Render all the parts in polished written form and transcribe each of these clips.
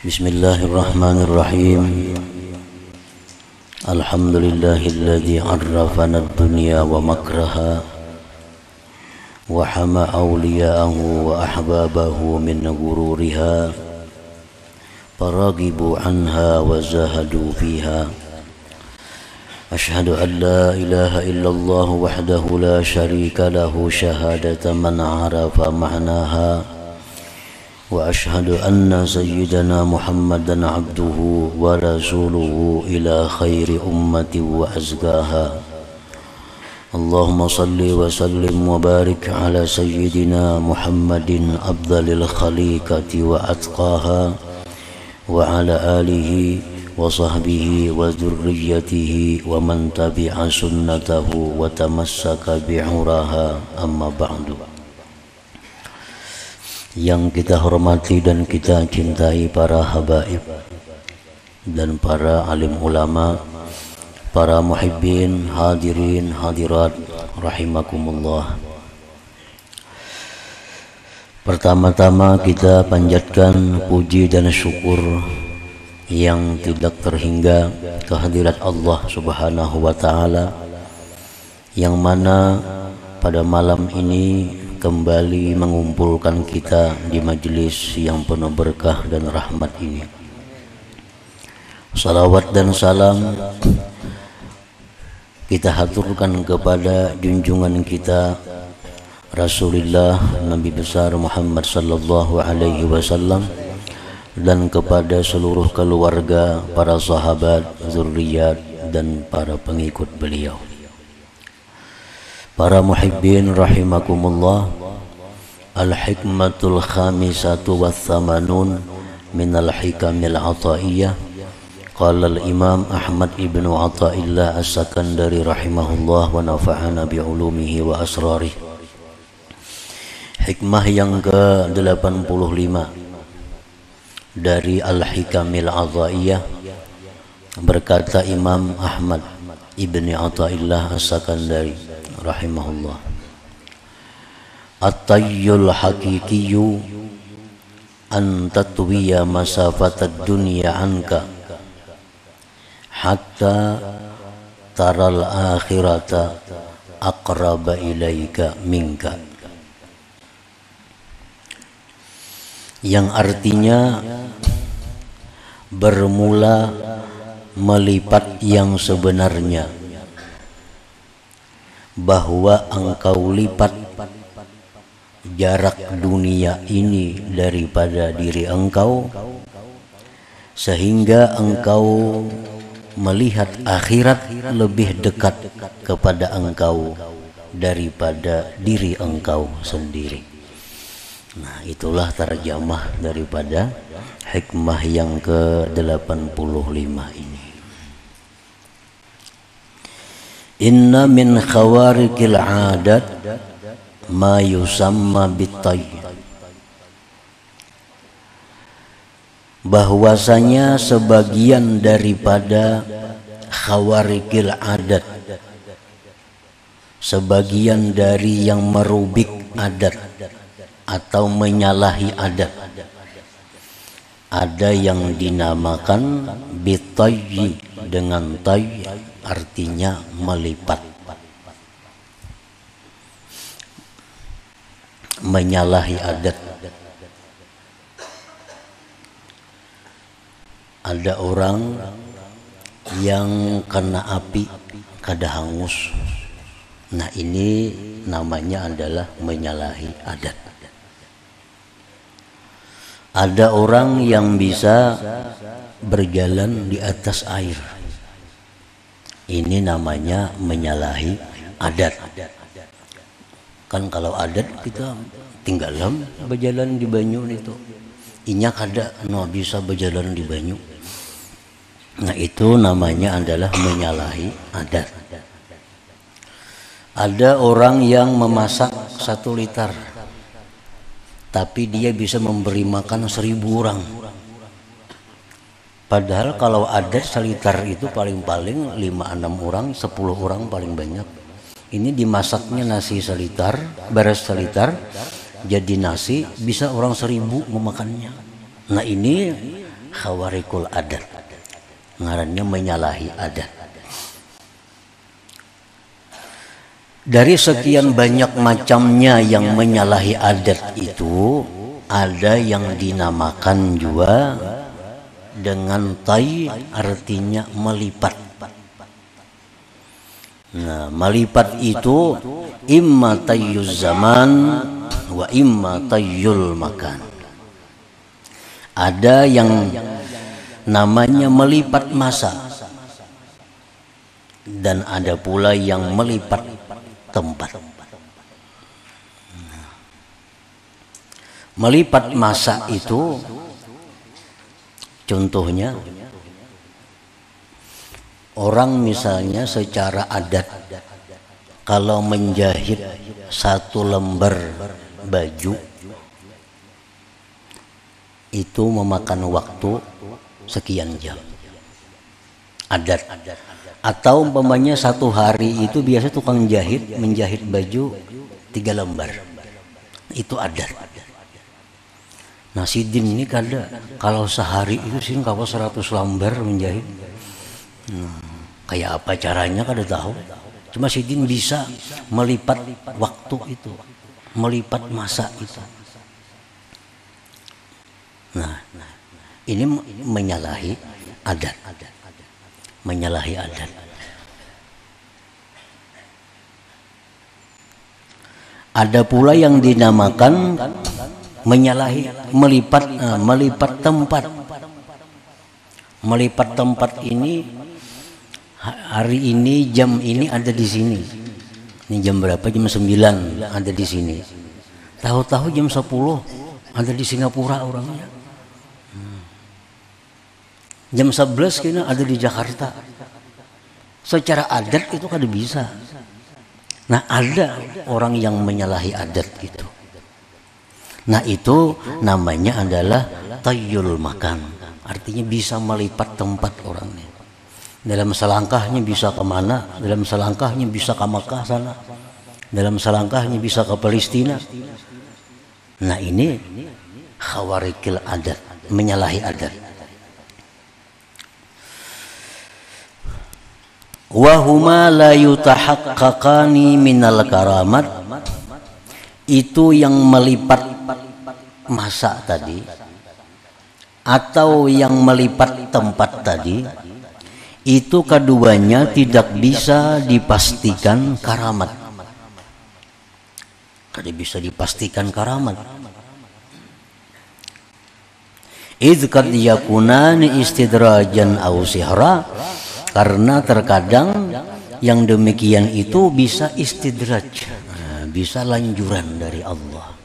Bismillahirrahmanirrahim. Alhamdulillahilladzi 'arrafana ad-dunya wa makraha wa hama awliya'ahu wa ahbabahu min ghururiha faragibu anha wa zahadu fiha. Ashhadu an la ilaha illallah wahdahu la syarika lahu syahadata man 'arafa ma'naha wa ashhadu anna sayyidana Muhammadan abduhu wa rasuluhu ila khairi ummati wa azkaha. Allahumma salli wa sallim wa barik ala sayyidina Muhammadin afdalil khaliqati wa atqaha wa ala alihi wa sahbihi wa dzurriyyatihi wa man tabi'a sunnatahu wa tamassaka bi'uraha, amma ba'du. Yang kita hormati dan kita cintai para habaib dan para alim ulama, para muhibbin, hadirin, hadirat, rahimakumullah. Pertama-tama kita panjatkan puji dan syukur yang tidak terhingga kehadirat Allah Subhanahu wa ta'ala, yang mana pada malam ini kembali mengumpulkan kita di majelis yang penuh berkah dan rahmat ini. Salawat dan salam kita haturkan kepada junjungan kita Rasulullah Nabi besar Muhammad sallallahu alaihi wasallam dan kepada seluruh keluarga, para sahabat, zurriyat dan para pengikut beliau. Para muhibbin rahimakumullah, al-hikmatul khamisatu wa thamanun minal hikamil ataiyah. Qala al-imam Ahmad ibnu Athaillah as-Sakandari rahimahullah wa nafa'ana bi'ulumihi wa asrarih. Hikmah yang ke-85 dari al-hikamil ataiyah, berkata Imam Ahmad ibni Athaillah as-Sakandari rahimahullah, at-tayyul haqiqiyyu an tatwiya masafatad dunya anka hatta taral akhirata aqraba ilaika minka. Yang artinya bermula melipat yang sebenarnya, bahwa engkau lipat jarak dunia ini daripada diri engkau, sehingga engkau melihat akhirat lebih dekat kepada engkau daripada diri engkau sendiri. Nah, itulah terjemah daripada hikmah yang ke-85 ini. Inna min khawarikil adat ma yusamma bitay. Bahwasanya sebagian daripada khawarikil adat, sebagian dari yang merubik adat atau menyalahi adat, ada yang dinamakan bitayyi dengan tay, artinya melipat, menyalahi adat. Ada orang yang kena api kada hangus. Nah, ini namanya adalah menyalahi adat. Ada orang yang bisa berjalan di atas air. Ini namanya menyalahi adat. Kan kalau adat kita tinggalan berjalan di banyu itu. Inya kada no bisa berjalan di banyu. Nah, itu namanya adalah menyalahi adat. Ada orang yang memasak 1 liter, tapi dia bisa memberi makan 1000 orang. Padahal kalau adat 1 liter itu paling-paling 5-6 orang, 10 orang paling banyak. Ini dimasaknya nasi 1 liter, beres 1 liter, jadi nasi bisa orang 1000 memakannya. Nah, ini khawarikul adat, ngarannya menyalahi adat. Dari sekian banyak macamnya yang menyalahi adat itu, ada yang dinamakan juga dengan tai, artinya melipat. Nah, melipat itu imma tayyuz zaman wa imma tayyul makan. Ada yang namanya melipat masa, dan ada pula yang melipat tempat. Melipat masa itu contohnya orang misalnya secara adat kalau menjahit satu lembar baju itu memakan waktu sekian jam, adat. Atau umpamanya satu hari itu biasa tukang jahit menjahit baju 3 lembar, itu adat. Nah Sidin ini kada, kalau sehari itu sih kalau 100 lembar menjahit. Kayak apa caranya kada tahu. Cuma Sidin bisa melipat waktu itu, melipat masa itu. Nah, ini menyalahi adat, menyalahi adat. Ada pula yang dinamakan menyalahi melipat tempat. Melipat tempat ini hari ini jam ini ada di sini. Ini jam berapa? Jam 9 ada di sini. Tahu-tahu jam 10 ada di Singapura orangnya. Jam 11 kayaknya ada di Jakarta. Secara adat itu kada bisa. Nah ada orang yang menyalahi adat itu. Nah itu namanya adalah tayyul makan. Artinya bisa melipat tempat orangnya. Dalam selangkahnya bisa kemana, dalam selangkahnya bisa ke Makkah sana, dalam selangkahnya bisa ke Palestina. Nah ini khawarikil adat, menyalahi adat. Wahuma la yutahaqqaqani minal karamat, itu yang melipat masa tadi atau yang melipat tempat tadi, itu keduanya tidak bisa dipastikan karamat. Tidak bisa dipastikan karamat. Idz qad yakunani istidrajan aw sihra, karena terkadang yang demikian itu bisa istidraj, bisa lanjuran dari Allah.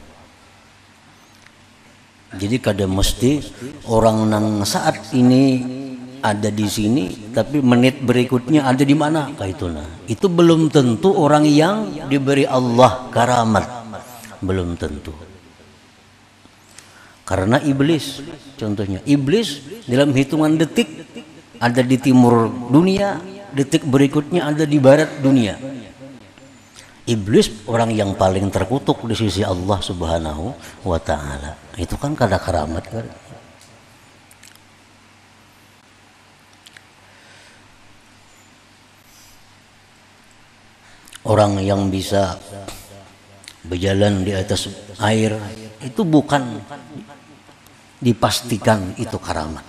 Jadi kada mesti orang nang saat ini ada di sini, tapi menit berikutnya ada di mana kayak itu. Nah, itu belum tentu orang yang diberi Allah karamat, belum tentu. Karena iblis, contohnya iblis dalam hitungan detik ada di timur dunia, detik berikutnya ada di barat dunia. Iblis orang yang paling terkutuk di sisi Allah Subhanahu wa ta'ala. Itu kan kada karamat kan? Orang yang bisa berjalan di atas air itu bukan dipastikan itu karamat.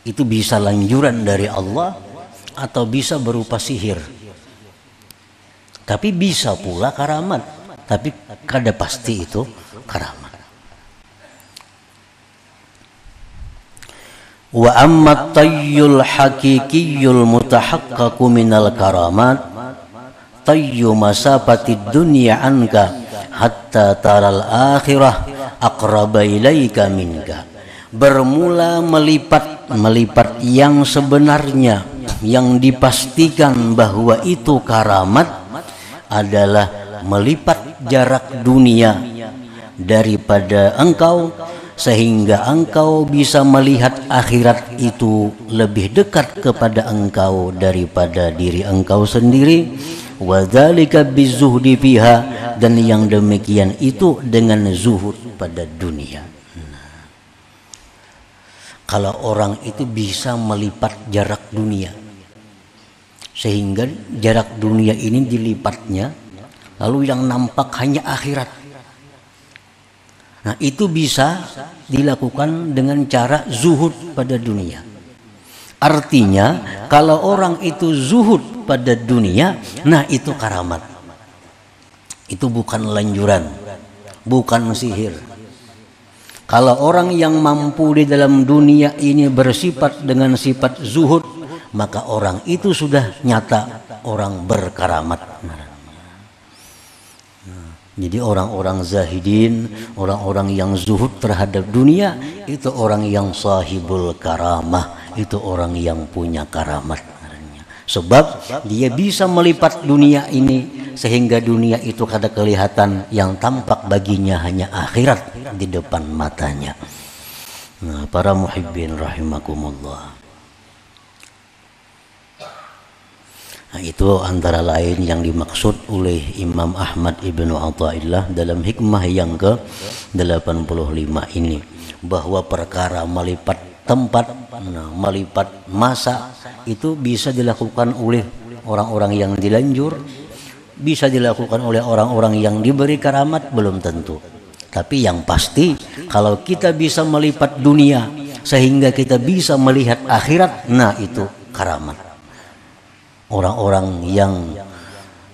Itu bisa lanjuran dari Allah atau bisa berupa sihir. Tapi bisa pula karamat, tapi kada pasti itu karamat. Wa amma tayyul haqiqiyyul mutahaqqaqu minal karamat tayyu masafati dunya anka hatta taral akhirah aqraba ilaika minka. Bermula melipat yang sebenarnya, yang dipastikan bahwa itu karamat adalah melipat jarak dunia daripada engkau, sehingga engkau bisa melihat akhirat itu lebih dekat kepada engkau daripada diri engkau sendiri. Wa dzalika bizuhdi fiha, dan yang demikian itu dengan zuhud pada dunia. kalau orang itu bisa melipat jarak dunia, sehingga jarak dunia ini dilipatnya, lalu yang nampak hanya akhirat. Nah, itu bisa dilakukan dengan cara zuhud pada dunia. Artinya, kalau orang itu zuhud pada dunia, nah itu karamat. Itu bukan lanjuran, bukan sihir. Kalau orang yang mampu di dalam dunia ini bersifat dengan sifat zuhud, maka orang itu sudah nyata orang berkaramat. Jadi orang-orang zahidin, orang-orang yang zuhud terhadap dunia, itu orang yang sahibul karamah, itu orang yang punya karamat. Sebab dia bisa melipat dunia ini sehingga dunia itu kada kelihatan, yang tampak baginya hanya akhirat di depan matanya. Nah, para muhibbin rahimakumullah. Nah, itu antara lain yang dimaksud oleh Imam Ahmad Ibnu Athaillah dalam hikmah yang ke-85 ini, bahwa perkara melipat tempat, melipat masa itu bisa dilakukan oleh orang-orang yang dilanjur, bisa dilakukan oleh orang-orang yang diberi karamat, belum tentu. Tapi yang pasti kalau kita bisa melipat dunia sehingga kita bisa melihat akhirat, nah itu karamat. Orang-orang yang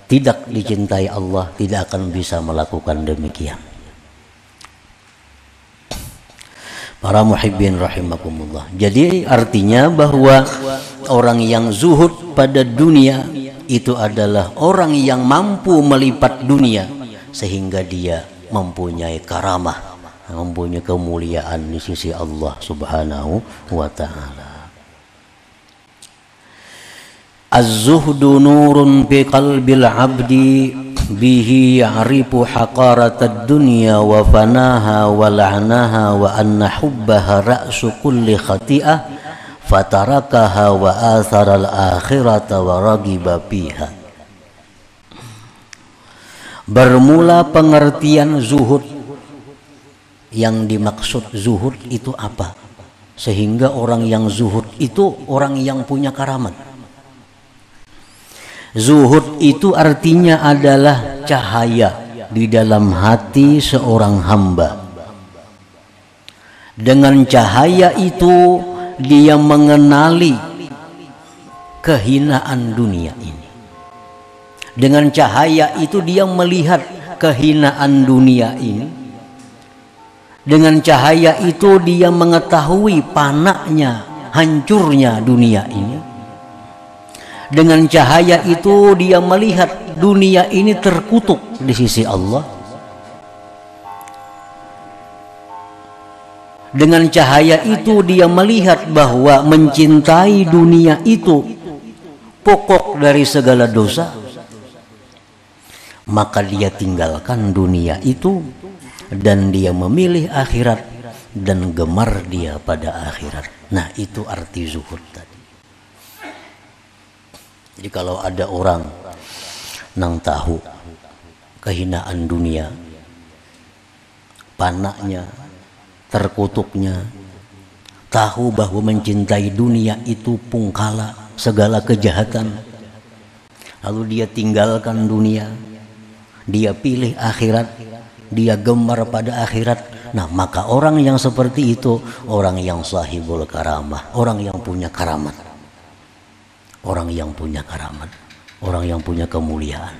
tidak dicintai Allah tidak akan bisa melakukan demikian. Para muhibbin rahimakumullah. Jadi artinya bahwa orang yang zuhud pada dunia itu adalah orang yang mampu melipat dunia sehingga dia mempunyai karamah, mempunyai kemuliaan di sisi Allah Subhanahu wa ta'ala. Az-zuhdu nurun fi qalbil abdi bihi ya'rifu haqaratad dunya wa fanaha wa la'naha wa anna hubbaha ra'su kulli khati'ah fatarakaha wa athara al-akhirata wa ragiba fiha. Bermula pengertian zuhud. Yang dimaksud zuhud itu apa? Sehingga orang yang zuhud itu orang yang punya karamat. Zuhud itu artinya adalah cahaya di dalam hati seorang hamba. Dengan cahaya itu dia mengenali kehinaan dunia ini. Dengan cahaya itu dia melihat kehinaan dunia ini. Dengan cahaya itu dia mengetahui panaknya, hancurnya dunia ini. Dengan cahaya itu dia melihat dunia ini terkutuk di sisi Allah. Dengan cahaya itu dia melihat bahwa mencintai dunia itu pokok dari segala dosa. Maka dia tinggalkan dunia itu dan dia memilih akhirat dan gemar dia pada akhirat. Nah, itu arti zuhud tadi. Jadi kalau ada orang nang tahu kehinaan dunia, panaknya, terkutuknya, tahu bahwa mencintai dunia itu pungkala segala kejahatan, lalu dia tinggalkan dunia, dia pilih akhirat, dia gemar pada akhirat. Nah, maka orang yang seperti itu orang yang sahibul karamah, orang yang punya karamat. Orang yang punya karamat, orang yang punya kemuliaan.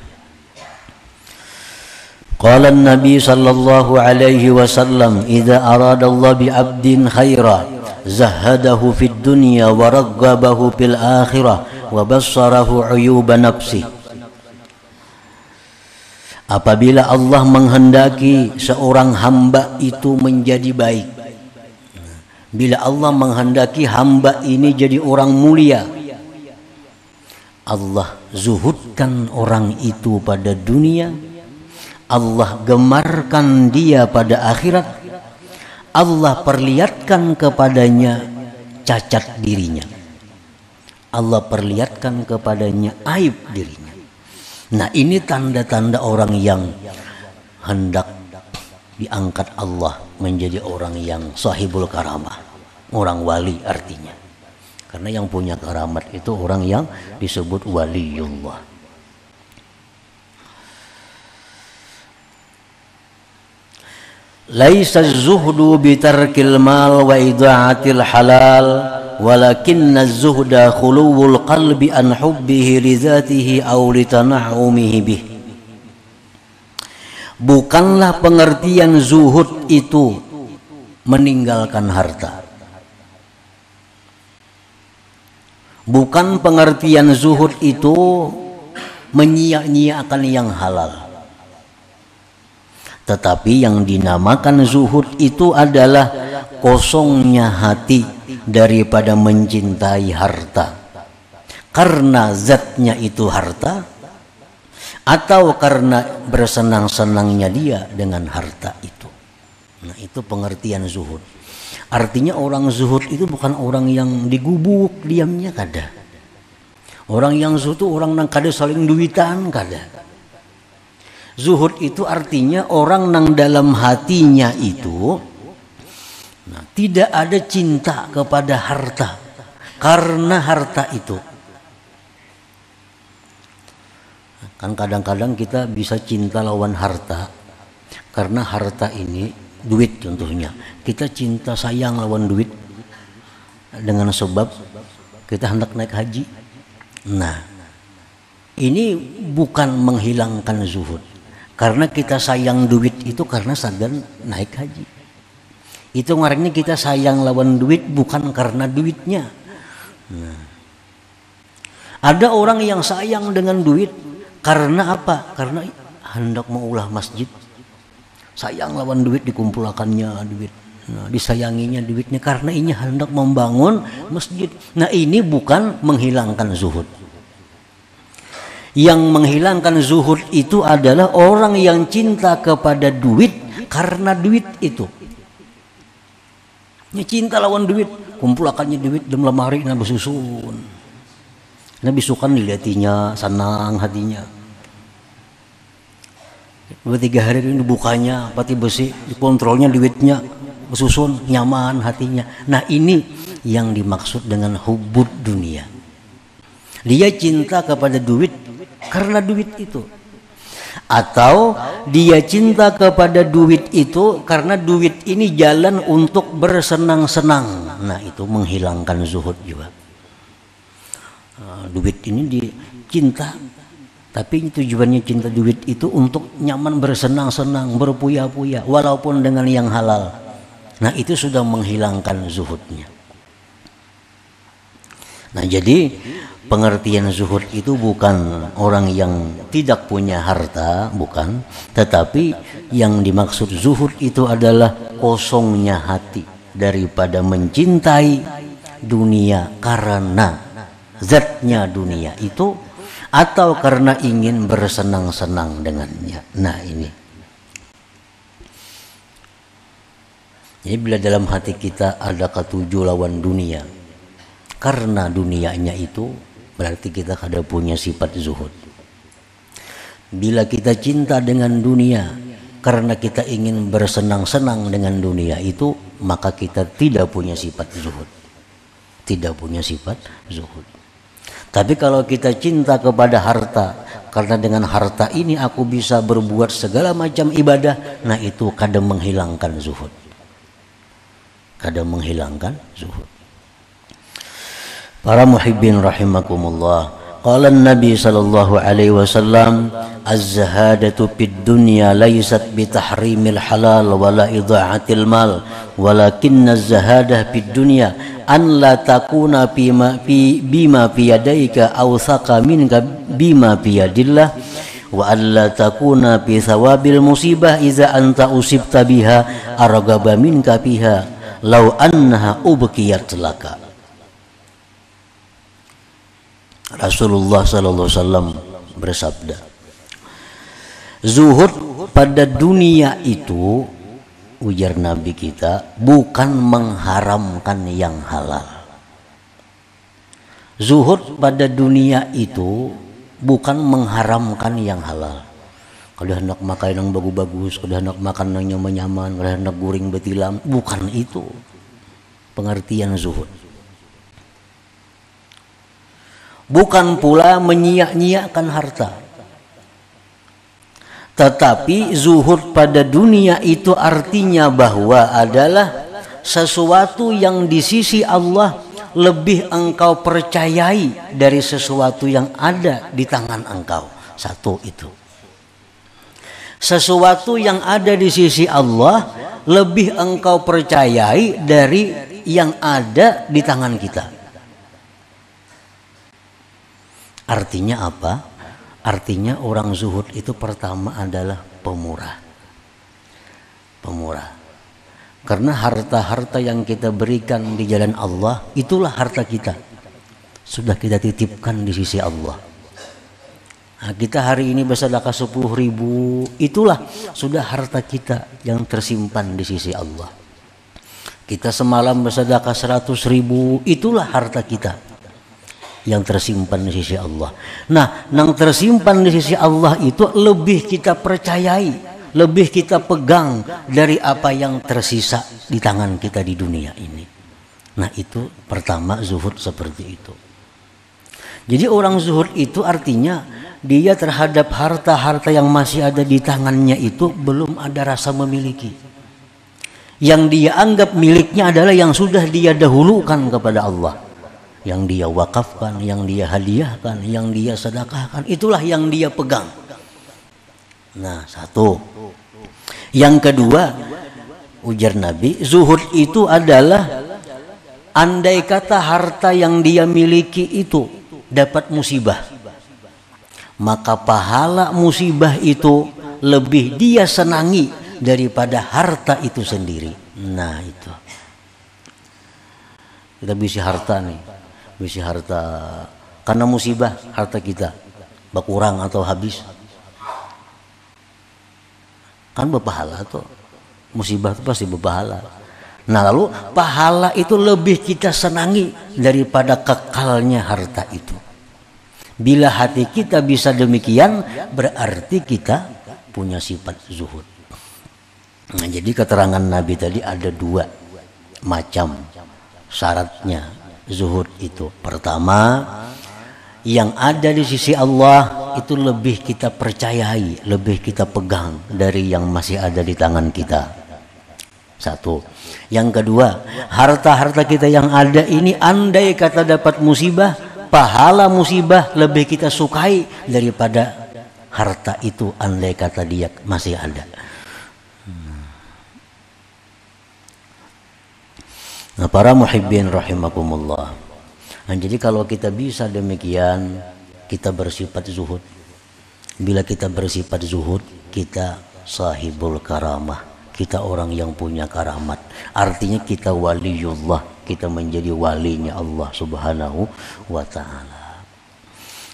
Qala an-nabi sallallahu alaihi wasallam, idza arada Allah bi 'abdin khaira zahadahu fid dunya wa raggabahu fil akhirah wa bassarahu 'uyuba nafsi. Apabila Allah menghendaki seorang hamba itu menjadi baik, bila Allah menghendaki hamba ini jadi orang mulia, Allah zuhudkan orang itu pada dunia, Allah gemarkan dia pada akhirat, Allah perlihatkan kepadanya cacat dirinya, Allah perlihatkan kepadanya aib dirinya. Nah, ini tanda-tanda orang yang hendak diangkat Allah menjadi orang yang sahibul karamah, orang wali artinya. Karena yang punya keramat itu orang yang disebut waliullah. Laisa az-zuhdu bitarkil mal wa ida'atil halal, walakinna az-zuhda khuluwul qalbi an hubbihi li dzatihi aw li tana'umihi bih. Bukanlah pengertian zuhud itu meninggalkan harta. Bukan pengertian zuhud itu menyia-nyiakan yang halal. Tetapi yang dinamakan zuhud itu adalah kosongnya hati daripada mencintai harta. Karena zatnya itu harta, atau karena bersenang-senangnya dia dengan harta itu. Nah, itu pengertian zuhud. Artinya orang zuhud itu bukan orang yang digubuk diamnya kada. Orang yang zuhud itu orang nang kada saling duitan kada. Zuhud itu artinya orang nang dalam hatinya itu tidak ada cinta kepada harta karena harta itu. Kan kadang-kadang kita bisa cinta lawan harta karena harta ini duit contohnya. Kita cinta sayang lawan duit dengan sebab kita hendak naik haji. Nah, ini bukan menghilangkan zuhud. Karena kita sayang duit itu karena sagan naik haji. Itu ngarannya kita sayang lawan duit bukan karena duitnya. Nah, ada orang yang sayang dengan duit karena apa? Karena hendak mau ulah masjid. Sayang lawan duit, dikumpulkannya duit. Nah, disayanginya duitnya karena ini hendak membangun masjid. Nah, ini bukan menghilangkan zuhud. Yang menghilangkan zuhud itu adalah orang yang cinta kepada duit karena duit itu. Ini cinta lawan duit, kumpulakannya duit dalam lemari nabi susun. Nabi sukan diliatinya, senang hatinya. 2-3 hari ini dibukanya, pati besi, dikontrolnya duitnya, susun, nyaman hatinya. Nah, ini yang dimaksud dengan hubud dunia. Dia cinta kepada duit karena duit itu, atau dia cinta kepada duit itu karena duit ini jalan untuk bersenang-senang. Nah, itu menghilangkan zuhud juga. Duit ini dicinta, tapi tujuannya cinta duit itu untuk nyaman bersenang-senang, berpuya-puya, walaupun dengan yang halal. Nah, itu sudah menghilangkan zuhudnya. Nah, jadi pengertian zuhud itu bukan orang yang tidak punya harta, bukan. Tetapi yang dimaksud zuhud itu adalah kosongnya hati daripada mencintai dunia karena zatnya dunia itu, atau karena ingin bersenang-senang dengannya. Nah, ini. Jadi bila dalam hati kita ada ketujuh lawan dunia, karena dunianya itu berarti kita kada punya sifat zuhud. Bila kita cinta dengan dunia karena kita ingin bersenang-senang dengan dunia itu, maka kita tidak punya sifat zuhud. Tidak punya sifat zuhud. Tapi kalau kita cinta kepada harta, karena dengan harta ini aku bisa berbuat segala macam ibadah, nah itu kadang menghilangkan zuhud. Kadang menghilangkan zuhud. Para muhibbin rahimakumullah, qala an-nabi sallallahu alaihi wasallam, az-zahadatu fid dunya laysat bi tahrimil halal wala idha'atil mal, walakinna az-zahadah fid dunya an la takuna bima fi yadayka awsaqa minka bima fi yadillah, wa an la takuna fi thawabil musibah iza anta usibta biha argaba minka biha law annaha ubqiyat laka. Rasulullah sallallahu alaihi wasallam bersabda, zuhud pada dunia itu, ujar Nabi kita, bukan mengharamkan yang halal. Zuhud pada dunia itu bukan mengharamkan yang halal. Kalau hendak makan yang bagus-bagus, kalau hendak makan yang nyaman-nyaman, kalau hendak guring betilam, bukan itu. pengertian zuhud. Bukan pula menyia-nyiakan harta. Tetapi zuhud pada dunia itu artinya bahwa adalah sesuatu yang di sisi Allah lebih engkau percayai dari sesuatu yang ada di tangan engkau. Satu itu. Sesuatu yang ada di sisi Allah lebih engkau percayai dari yang ada di tangan kita. Artinya apa? Artinya orang zuhud itu pertama adalah pemurah. Pemurah. Karena harta-harta yang kita berikan di jalan Allah, itulah harta kita. Sudah kita titipkan di sisi Allah. Nah, kita hari ini bersedekah 10.000, itulah sudah harta kita yang tersimpan di sisi Allah. Kita semalam bersedekah 100.000, itulah harta kita yang tersimpan di sisi Allah. Nah, yang tersimpan di sisi Allah itu lebih kita percayai, lebih kita pegang dari apa yang tersisa di tangan kita di dunia ini. Nah, itu pertama zuhud seperti itu. Jadi orang zuhud itu artinya dia terhadap harta-harta yang masih ada di tangannya itu belum ada rasa memiliki. Yang dia anggap miliknya adalah yang sudah dia dahulukan kepada Allah. Yang dia wakafkan, yang dia hadiahkan, yang dia sedekahkan, itulah yang dia pegang. Nah, satu. Yang kedua, ujar Nabi, zuhud itu adalah andai kata harta yang dia miliki itu dapat musibah, maka pahala musibah itu lebih dia senangi daripada harta itu sendiri. Nah, itu. Kita bisa harta nih. Bisa harta karena musibah harta kita berkurang atau habis, kan berpahala tuh. Musibah itu pasti berpahala. Nah, lalu pahala itu lebih kita senangi daripada kekalnya harta itu. Bila hati kita bisa demikian, berarti kita punya sifat zuhud. Nah, jadi keterangan Nabi tadi ada dua macam syaratnya zuhud itu. Pertama, yang ada di sisi Allah itu lebih kita percayai, lebih kita pegang dari yang masih ada di tangan kita. Satu. Yang kedua, harta-harta kita yang ada ini andai kata dapat musibah, pahala musibah lebih kita sukai daripada harta itu andai kata dia masih ada. Nah, para muhibbin rahimakumullah. Nah, jadi kalau kita bisa demikian, kita bersifat zuhud. Bila kita bersifat zuhud, kita sahibul karamah. Kita orang yang punya karamat. Artinya kita waliullah, kita menjadi walinya Allah Subhanahu wa ta'ala.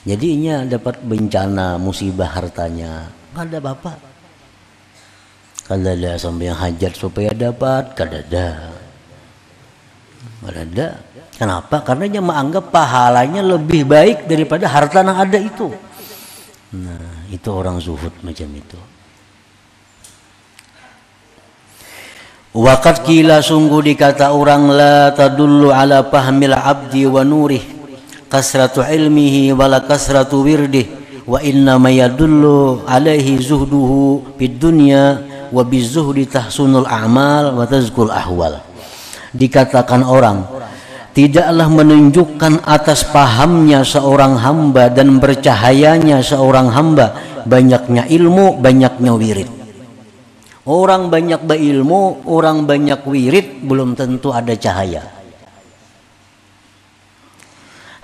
Jadinya dapat bencana, musibah hartanya, nggak ada bapak. Kalau ada sampai yang hajat supaya dapat, kadada. Ada. Kenapa? Karena dia menganggap pahalanya lebih baik daripada harta yang ada itu. Nah, itu orang zuhud macam itu. Waqad qila, sungguh dikata orang, la tadullu ala fahmil abdi wa nurih kasratu ilmihi wala kasratu wirdih wa inna ma yadullu alaihi zuhduhu fid dunya wa bizuhdi tahsunul a'mal wa tazkul ahwal. Dikatakan orang, tidaklah menunjukkan atas pahamnya seorang hamba dan bercahayanya seorang hamba banyaknya ilmu, banyaknya wirid. Orang banyak berilmu, orang banyak wirid, belum tentu ada cahaya.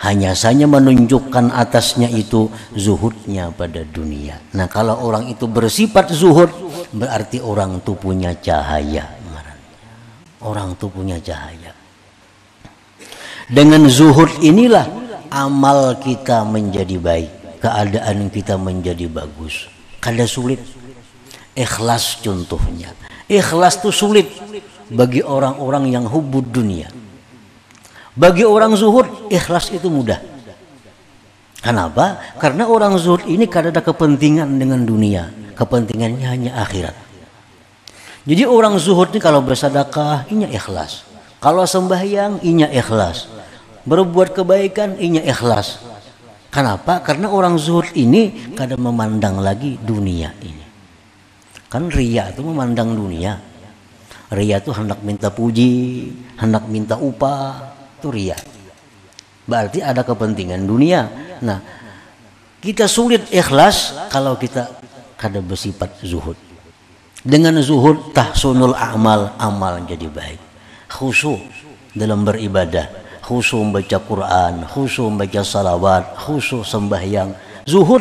Hanya saja menunjukkan atasnya itu zuhudnya pada dunia. Nah, kalau orang itu bersifat zuhud, berarti orang itu punya cahaya. Orang itu punya cahaya. Dengan zuhud inilah amal kita menjadi baik, keadaan kita menjadi bagus. Kada sulit. Ikhlas contohnya. Ikhlas itu sulit bagi orang-orang yang hubud dunia. Bagi orang zuhud, ikhlas itu mudah. Kenapa? Karena orang zuhud ini kada ada kepentingan dengan dunia. Kepentingannya hanya akhirat. Jadi orang zuhud ini kalau bersedekah, ini ikhlas. Kalau sembahyang inya ikhlas, berbuat kebaikan inya ikhlas. Kenapa? Karena orang zuhud ini kadang memandang lagi dunia ini. Kan riya itu memandang dunia. Riya itu hendak minta puji, hendak minta upah, itu riya. Berarti ada kepentingan dunia. Nah, kita sulit ikhlas kalau kita kada bersifat zuhud. Dengan zuhud tahsunul amal, amal jadi baik. Khusyuk dalam beribadah, khusyuk membaca Quran, khusyuk membaca salawat, khusyuk sembahyang. Zuhud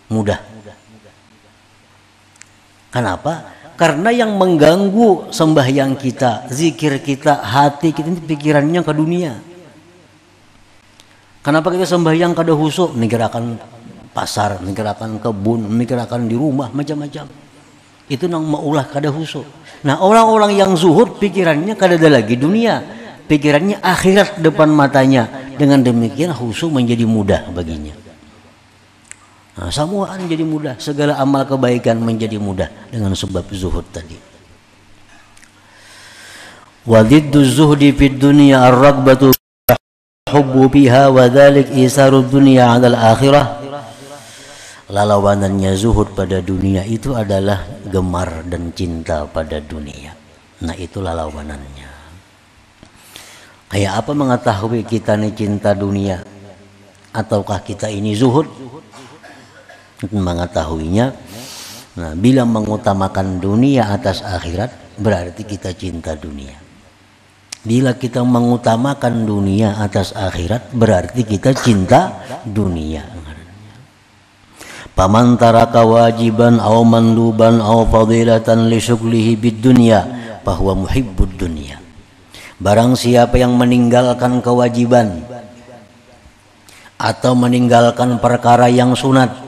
mudah. Kenapa? Karena yang mengganggu sembahyang kita, zikir kita, hati kita ini pikirannya ke dunia. Kenapa kita sembahyang kada khusyuk? Mikirakan pasar, mikirakan kebun, mikirakan di rumah, macam-macam. Itu nang maulah kada khusyuk. Nah, orang-orang yang zuhud pikirannya kada ada lagi dunia, pikirannya akhirat depan matanya. Dengan demikian khusyuk menjadi mudah baginya. Nah, semuaan jadi mudah, segala amal kebaikan menjadi mudah dengan sebab zuhud tadi. Wa dhiddu zuhdi fid dunya ar-raghbatu hubbu biha wa dzalik isarud dunya 'ala al-akhirah. Lawanannya zuhud pada dunia itu adalah gemar dan cinta pada dunia. Nah, itu lawanannya. Kayak apa mengetahui kita ini cinta dunia ataukah kita ini zuhud? Mengetahuinya, nah, bila mengutamakan dunia atas akhirat berarti kita cinta dunia. Bila kita mengutamakan dunia atas akhirat berarti kita cinta dunia. Paman taraka wajiban aw manduban aw fadilatan li syughlihi bid dunya bahwa muhibbud dunya. Barang siapa yang meninggalkan kewajiban atau meninggalkan perkara yang sunat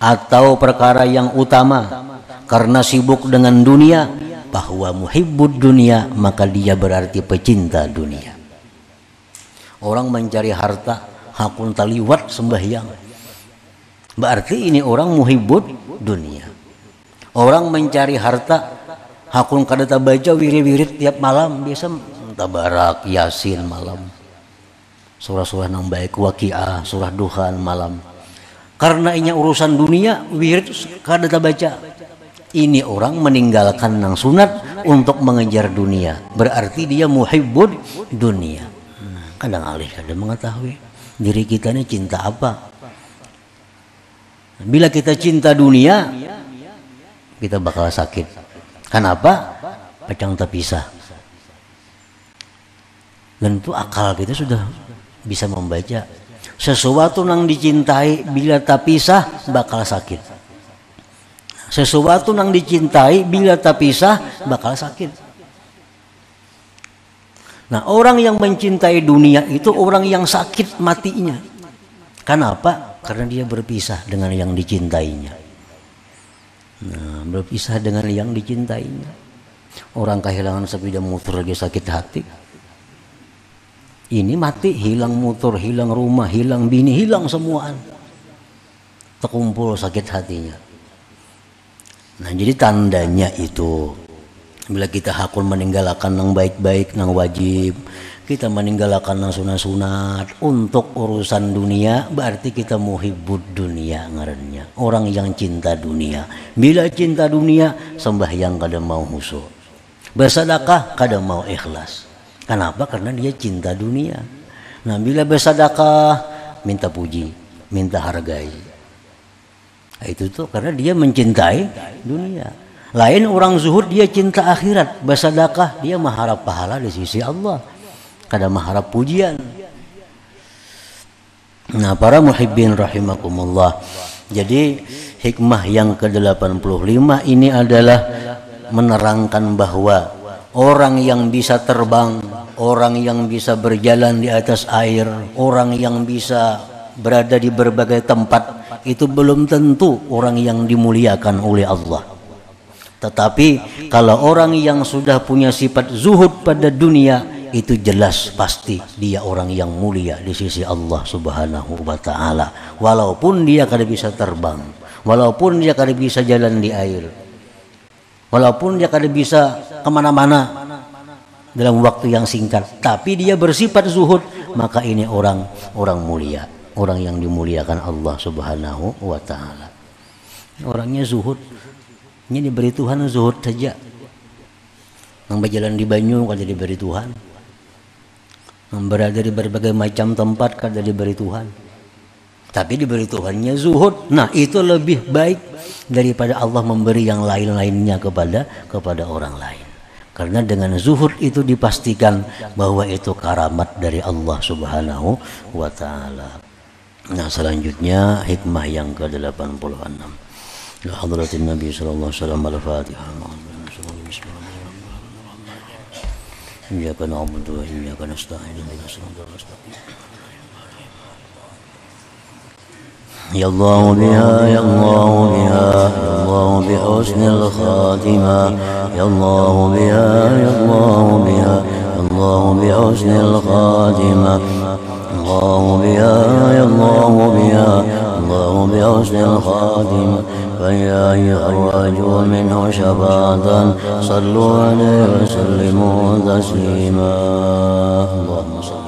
atau perkara yang utama karena sibuk dengan dunia, bahwa muhibbud dunia, maka dia berarti pecinta dunia. Orang mencari harta hakun taliwat sembahyang, berarti ini orang muhibbud dunia. Orang mencari harta hakun kada baca wirid-wirid tiap malam, biasa tabarak yasin malam, surah-surah nang baik, waqiah, surah duhan malam. Karena ini urusan dunia, wirid kada baca. Ini orang meninggalkan nang sunat untuk mengejar dunia. Berarti dia muhibbud dunia. Kadang alih kada mengetahui diri kita ini cinta apa. Bila kita cinta dunia, kita bakal sakit. Kenapa? Pacang terpisah. Dan itu akal kita sudah bisa membaca. Sesuatu yang dicintai bila tak pisah bakal sakit. Sesuatu yang dicintai bila tak pisah bakal sakit. Nah, orang yang mencintai dunia itu orang yang sakit matinya. Kenapa? Karena dia berpisah dengan yang dicintainya. Nah, berpisah dengan yang dicintainya. Orang kehilangan sepeda motor lagi sakit hati. Ini mati, hilang motor, hilang rumah, hilang bini, hilang semuaan. Terkumpul sakit hatinya. Nah, jadi tandanya itu bila kita hakul meninggalkan yang baik-baik, yang wajib, kita meninggalkan yang sunat-sunat untuk urusan dunia, berarti kita muhibbud dunia ngarannya. Orang yang cinta dunia. Bila cinta dunia, sembahyang kada mau khusyuk. Bersedekah kada mau ikhlas. Kenapa? Karena dia cinta dunia. Nah, bila bersedekah minta puji, minta hargai. Nah, itu tuh karena dia mencintai dunia. Lain orang zuhud dia cinta akhirat, bersedekah dia mengharap pahala di sisi Allah. Kada mengharap pujian. Nah, para muhibbin rahimakumullah. Jadi hikmah yang ke-85 ini adalah menerangkan bahwa orang yang bisa terbang, orang yang bisa berjalan di atas air, orang yang bisa berada di berbagai tempat, itu belum tentu orang yang dimuliakan oleh Allah. Tetapi kalau orang yang sudah punya sifat zuhud pada dunia, itu jelas pasti dia orang yang mulia di sisi Allah Subhanahu wa ta'ala. Walaupun dia kada bisa terbang, walaupun dia kada bisa jalan di air, walaupun dia kada bisa kemana-mana, dalam waktu yang singkat, tapi dia bersifat zuhud, maka ini orang mulia, orang yang dimuliakan Allah Subhanahu wa taala. Orangnya zuhud, ini diberi Tuhan zuhud saja. Yang berjalan di banyu kada diberi Tuhan, yang berada di berbagai macam tempat kada diberi Tuhan, tapi diberi Tuhannya zuhud. Nah, itu lebih baik daripada Allah memberi yang lain-lainnya kepada orang lain. Karena dengan zuhud itu dipastikan bahwa itu karamat dari Allah Subhanahu wa taala. Nah, selanjutnya hikmah yang ke-86. La hadratin Nabi sallallahu alaihi wasallam al-Fatihah. Iyyaka na'budu wa iyyaka nasta'in. Ihdinas siratal mustaqim. Ya Allah biha, ya Allah biha, ya Allah bi husnil khatimah. Ya Allah biha, ya Allah biha, ya Allah bi husnil khatimah. Allah biha, ya Allah biha, Allah bi husnil khatimah. فيا أرجو منه شفاعة صلوا عليه وسلموا تسليما اللهم صل